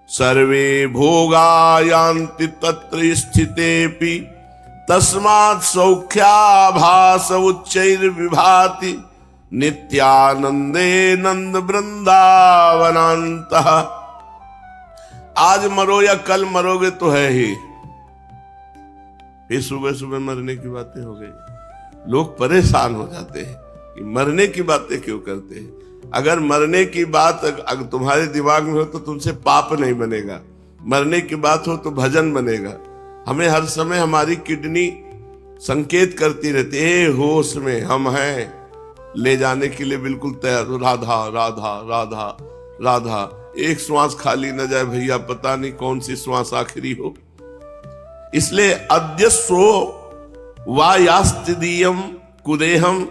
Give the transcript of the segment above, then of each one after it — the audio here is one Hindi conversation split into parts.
सर्वे भोगा यान्ति तत्र स्थितेऽपि तस्मात् सौख्याभास उच्चैर्विभाति नित्यानंदे नंद वृंदावनान्तः। आज मरो या कल मरोगे तो है ही, फिर सुबह सुबह मरने की बातें हो गई। लोग परेशान हो जाते हैं कि मरने की बातें क्यों करते हैं। अगर मरने की बात अगर तुम्हारे दिमाग में हो तो तुमसे पाप नहीं बनेगा, मरने की बात हो तो भजन बनेगा। हमें हर समय हमारी किडनी संकेत करती रहती है, होश में हम हैं, ले जाने के लिए बिल्कुल तैयार। राधा राधा राधा राधा, एक श्वास खाली न जाए भैया, पता नहीं कौन सी श्वास आखिरी हो। इसलिए अद्यस्व वायास्तिदीयम कुदेहम,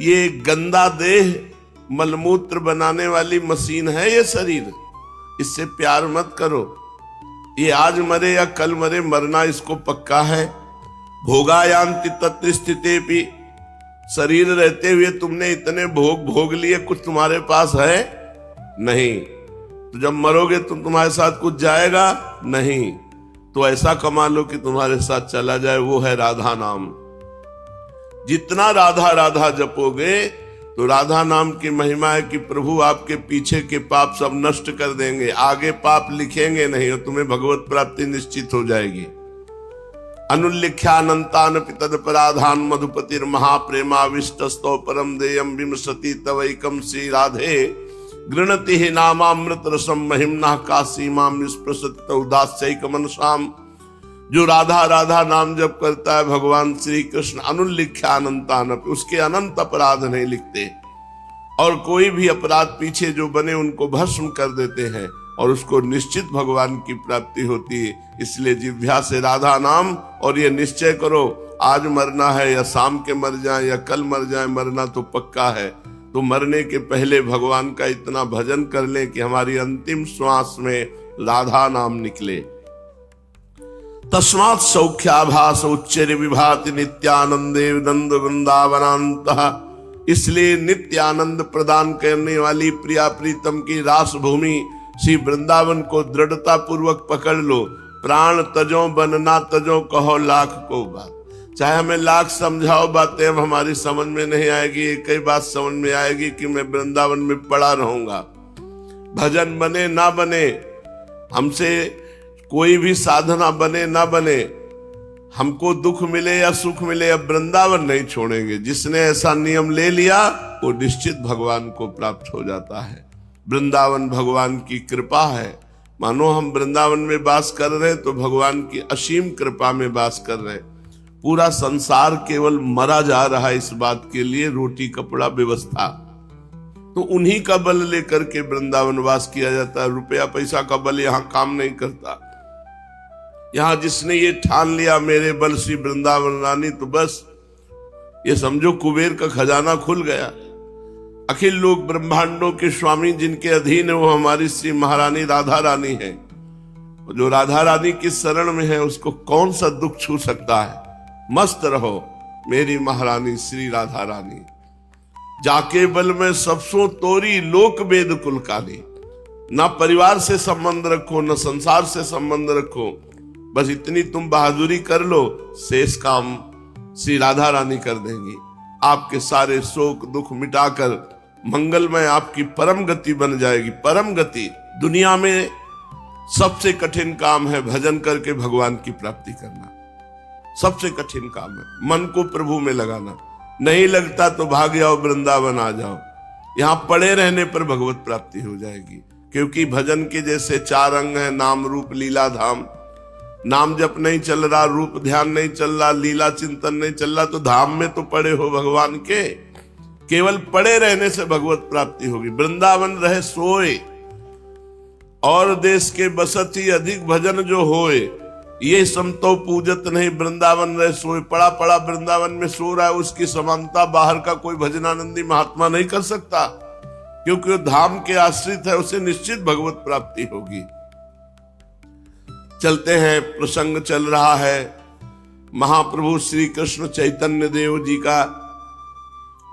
ये गंदा देह मलमूत्र बनाने वाली मशीन है ये शरीर, इससे प्यार मत करो। ये आज मरे या कल मरे, मरना इसको पक्का है। भोगायांति तत्र स्थितेऽपि, शरीर रहते हुए तुमने इतने भोग भोग लिए, कुछ तुम्हारे पास है नहीं। तो जब मरोगे तो तुम्हारे साथ कुछ जाएगा नहीं, तो ऐसा कमा लो कि तुम्हारे साथ चला जाए, वो है राधा नाम। जितना राधा राधा जपोगे तो राधा नाम की महिमा है कि प्रभु आपके पीछे के पाप सब नष्ट कर देंगे, आगे पाप लिखेंगे नहीं और तुम्हें भगवत प्राप्ति निश्चित हो जाएगी। अनुल्लिख्यानंतान तदपराधान मधुपतिर महाप्रेमाविष्टस्तो परम देयम विमसति तवैकम श्री राधे गृणति ही नामामृत रसम महिमना का सीमा विस्पृशत उदास्यैक मनसाम। जो राधा राधा नाम जप करता है भगवान श्री कृष्ण अनुल्लिख्यानंतान, उसके अनंत अपराध नहीं लिखते, और कोई भी अपराध पीछे जो बने उनको भस्म कर देते हैं और उसको निश्चित भगवान की प्राप्ति होती है। इसलिए जिह्वा से राधा नाम, और ये निश्चय करो आज मरना है या शाम के मर जाए या कल मर जाए, मरना तो पक्का है। तो मरने के पहले भगवान का इतना भजन कर ले कि हमारी अंतिम श्वास में राधा नाम निकले। तस्मात् सौख्याभास उच्चैर विभाति नित्यानंदे नंद वृंदावनान्तः। इसलिए नित्य आनंद प्रदान करने वाली प्रिया प्रीतम की रास भूमि श्री वृंदावन को दृढ़ता पूर्वक पकड़ लो। प्राण तजो बनना तजो, कहो लाख को बात। चाहे हमें लाख समझाओ बातें, अब हमारी समझ में नहीं आएगी। एक ही बात समझ में आएगी कि मैं वृंदावन में पड़ा रहूंगा। भजन बने ना बने, हमसे कोई भी साधना बने ना बने, हमको दुख मिले या सुख मिले, अब वृंदावन नहीं छोड़ेंगे। जिसने ऐसा नियम ले लिया वो निश्चित भगवान को प्राप्त हो जाता है। वृंदावन भगवान की कृपा है। मानो हम वृंदावन में वास कर रहे तो भगवान की असीम कृपा में वास कर रहे। पूरा संसार केवल मरा जा रहा है इस बात के लिए, रोटी कपड़ा व्यवस्था, तो उन्हीं का बल लेकर के वृंदावन वास किया जाता है। रुपया पैसा का बल यहाँ काम नहीं करता। यहाँ जिसने ये ठान लिया मेरे बल श्री वृंदावन रानी, तो बस ये समझो कुबेर का खजाना खुल गया। अखिल लोक ब्रह्मांडों के स्वामी जिनके अधीन है वो हमारी श्री महारानी राधा रानी है। जो राधा रानी की शरण में है उसको कौन सा दुख छू सकता है। मस्त रहो मेरी महारानी श्री राधा रानी। जाके बल में सबसों तोरी लोक वेद कुल काली। ना परिवार से संबंध रखो, न संसार से संबंध रखो, बस इतनी तुम बहादुरी कर लो, शेष काम श्री राधा रानी कर देंगी। आपके सारे शोक दुख मिटाकर मंगलमय आपकी परम गति बन जाएगी। परम गति दुनिया में सबसे कठिन काम है, भजन करके भगवान की प्राप्ति करना सबसे कठिन काम है। मन को प्रभु में लगाना, नहीं लगता तो भाग जाओ वृंदावन आ जाओ, यहां पड़े रहने पर भगवत प्राप्ति हो जाएगी। क्योंकि भजन के जैसे 4 अंग हैं, नाम रूप लीला धाम। नाम जप नहीं चल रहा, रूप ध्यान नहीं चल रहा, लीला चिंतन नहीं चल रहा, तो धाम में तो पड़े हो भगवान के। केवल पड़े रहने से भगवत प्राप्ति होगी। वृंदावन रहे सोए और देश के बसती अधिक भजन जो होए, ये समतो पूजत नहीं वृंदावन रहे सोए। पड़ा पड़ा वृंदावन में सो रहा है, उसकी समानता बाहर का कोई भजनानंदी महात्मा नहीं कर सकता, क्योंकि वो धाम के आश्रित है, उसे निश्चित भगवत प्राप्ति होगी। चलते हैं, प्रसंग चल रहा है महाप्रभु श्री कृष्ण चैतन्य देव जी का।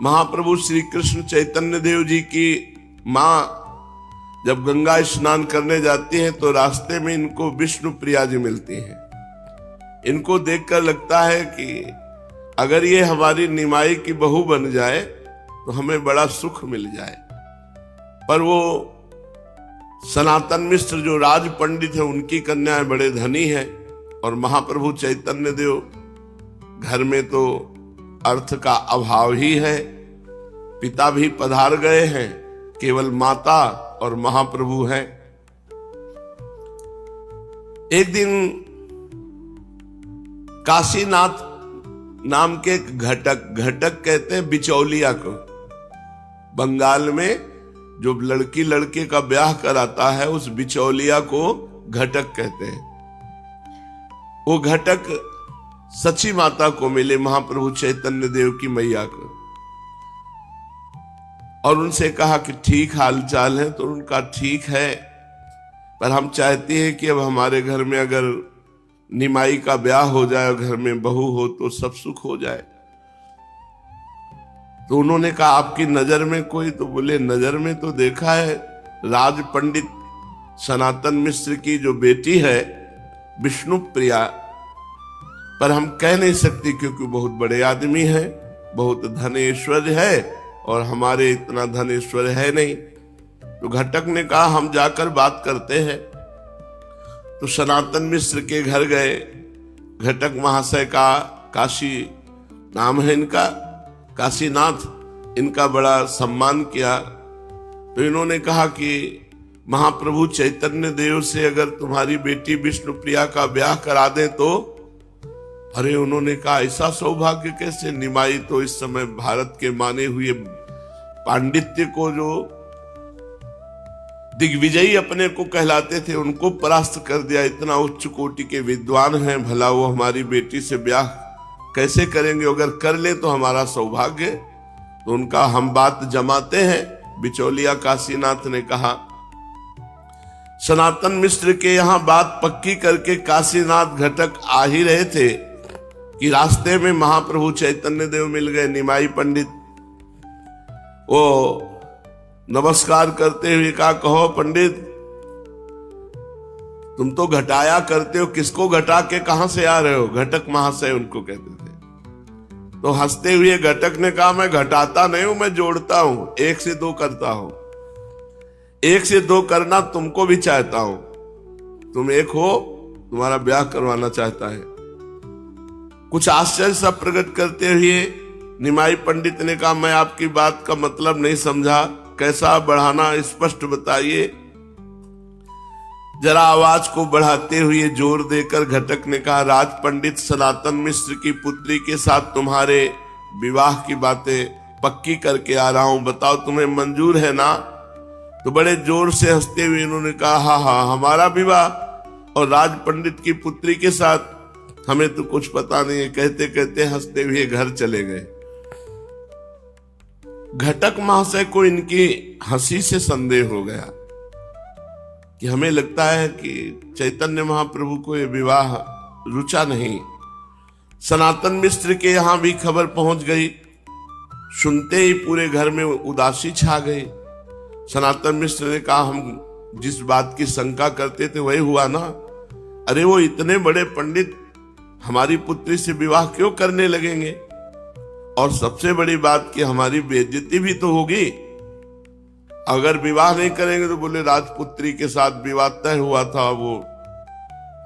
महाप्रभु श्री कृष्ण चैतन्य देव जी की मां जब गंगा स्नान करने जाती हैं तो रास्ते में इनको विष्णु प्रिया जी मिलती हैं। इनको देखकर लगता है कि अगर ये हमारी निमाई की बहू बन जाए तो हमें बड़ा सुख मिल जाए। पर वो सनातन मिश्र जो राज पंडित है, उनकी कन्याएं बड़े धनी हैं, और महाप्रभु चैतन्य देव घर में तो अर्थ का अभाव ही है। पिता भी पधार गए हैं, केवल माता और महाप्रभु हैं। एक दिन काशीनाथ नाम के घटक कहते हैं बिचौलिया को। बंगाल में जो लड़की लड़के का ब्याह कराता है उस बिचौलिया को घटक कहते हैं। वो घटक सची माता को मिले, महाप्रभु चैतन्य देव की मैया को, और उनसे कहा कि ठीक हाल चाल है। तो उनका ठीक है, पर हम चाहते हैं कि अब हमारे घर में अगर निमाई का ब्याह हो जाए और घर में बहू हो तो सब सुख हो जाए। तो उन्होंने कहा आपकी नजर में कोई? तो बोले नजर में तो देखा है राज पंडित सनातन मिश्र की जो बेटी है विष्णु प्रिया, पर हम कह नहीं सकते क्योंकि बहुत बड़े आदमी है, बहुत धनेश्वर है, और हमारे इतना धनेश्वर है नहीं। तो घटक ने कहा हम जाकर बात करते हैं। तो सनातन मिश्र के घर गए। घटक महाशय का काशी नाम है इनका, काशीनाथ, इनका बड़ा सम्मान किया। तो इन्होंने कहा कि महाप्रभु चैतन्य देव से अगर तुम्हारी बेटी विष्णु प्रिया का ब्याह करा दें तो? अरे उन्होंने कहा ऐसा सौभाग्य कैसे? निमाई तो इस समय भारत के माने हुए पांडित्य को जो दिग्विजयी अपने को कहलाते थे उनको परास्त कर दिया। इतना उच्च कोटि के विद्वान हैं, भला वो हमारी बेटी से ब्याह कैसे करेंगे? अगर कर ले तो हमारा सौभाग्य। तो उनका हम बात जमाते हैं। बिचौलिया काशीनाथ ने कहा। सनातन मिश्र के यहां बात पक्की करके काशीनाथ घटक आ ही रहे थे कि रास्ते में महाप्रभु चैतन्य देव मिल गए। निमाई पंडित वो नमस्कार करते हुए कहा, कहो पंडित तुम तो घटाया करते हो, किसको घटा के कहां से आ रहे हो? घटक महाशय उनको कहते थे। तो हंसते हुए घटक ने कहा मैं घटाता नहीं हूं, मैं जोड़ता हूं, 1 से 2 करता हूं। 1 से 2 करना तुमको भी चाहता हूं। तुम एक हो, तुम्हारा ब्याह करवाना चाहता है। कुछ आश्चर्य सा प्रकट करते हुए निमाई पंडित ने कहा मैं आपकी बात का मतलब नहीं समझा, कैसा बढ़ाना स्पष्ट बताइए। जरा आवाज को बढ़ाते हुए जोर देकर घटक ने कहा राज पंडित सनातन मिश्र की पुत्री के साथ तुम्हारे विवाह की बातें पक्की करके आ रहा हूं, बताओ तुम्हें मंजूर है ना? तो बड़े जोर से हंसते हुए इन्होंने कहा हाँ, हमारा विवाह और राज पंडित की पुत्री के साथ हमें तो कुछ पता नहीं है। कहते कहते हंसते हुए घर चले गए। घटक महाशय को इनकी हंसी से संदेह हो गया कि हमें लगता है कि चैतन्य महाप्रभु को यह विवाह रुचा नहीं। सनातन मिश्र के यहां भी खबर पहुंच गई। सुनते ही पूरे घर में उदासी छा गई। सनातन मिश्र ने कहा हम जिस बात की शंका करते थे वही हुआ ना। अरे वो इतने बड़े पंडित हमारी पुत्री से विवाह क्यों करने लगेंगे? और सबसे बड़ी बात कि हमारी बेइज्जती भी तो होगी। अगर विवाह नहीं करेंगे तो बोले राजपुत्री के साथ विवाह तय हुआ था, वो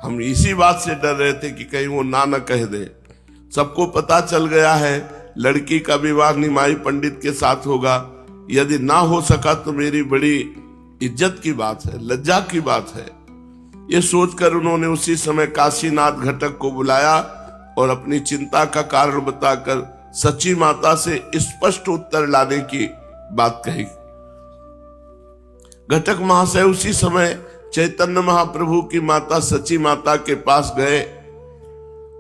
हम इसी बात से डर रहे थे कि कहीं वो ना कह दे। सबको पता चल गया है लड़की का विवाह निमाई पंडित के साथ होगा। यदि ना हो सका तो मेरी बड़ी इज्जत की बात है, लज्जा की बात है। ये सोचकर उन्होंने उसी समय काशीनाथ घटक को बुलाया और अपनी चिंता का कारण बताकर सची माता से स्पष्ट उत्तर लाने की बात कही। घटक महाशय उसी समय चैतन्य महाप्रभु की माता सची माता के पास गए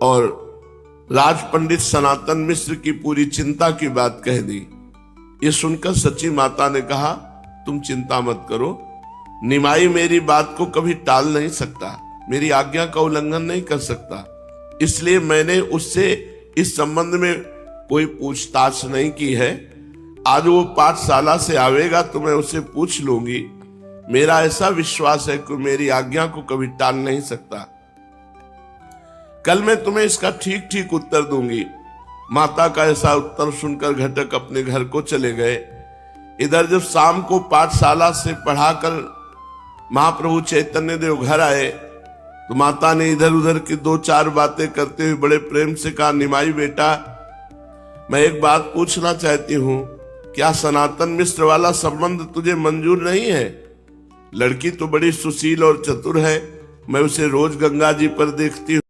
और राज पंडित सनातन मिश्र की पूरी चिंता की बात कह दी। ये सुनकर सची माता ने कहा तुम चिंता मत करो, निमाई मेरी बात को कभी टाल नहीं सकता, मेरी आज्ञा का उल्लंघन नहीं कर सकता, इसलिए मैंने उससे इस संबंध में कोई पूछताछ नहीं की है। आज वो पाठशाला से आवेगा तो मैं उससे पूछ लूंगी मेरा ऐसा विश्वास है कि मेरी आज्ञा को कभी टाल नहीं सकता। कल मैं तुम्हें इसका ठीक ठीक उत्तर दूंगी। माता का ऐसा उत्तर सुनकर घटक अपने घर को चले गए। इधर जब शाम को पाठशाला से पढ़ाकर महाप्रभु चैतन्य देव घर आए तो माता ने इधर उधर की दो चार बातें करते हुए बड़े प्रेम से कहा, निमाई बेटा, मैं एक बात पूछना चाहती हूं, क्या सनातन मिश्र वाला संबंध तुझे मंजूर नहीं है? लड़की तो बड़ी सुशील और चतुर है, मैं उसे रोज गंगा जी पर देखती हूँ।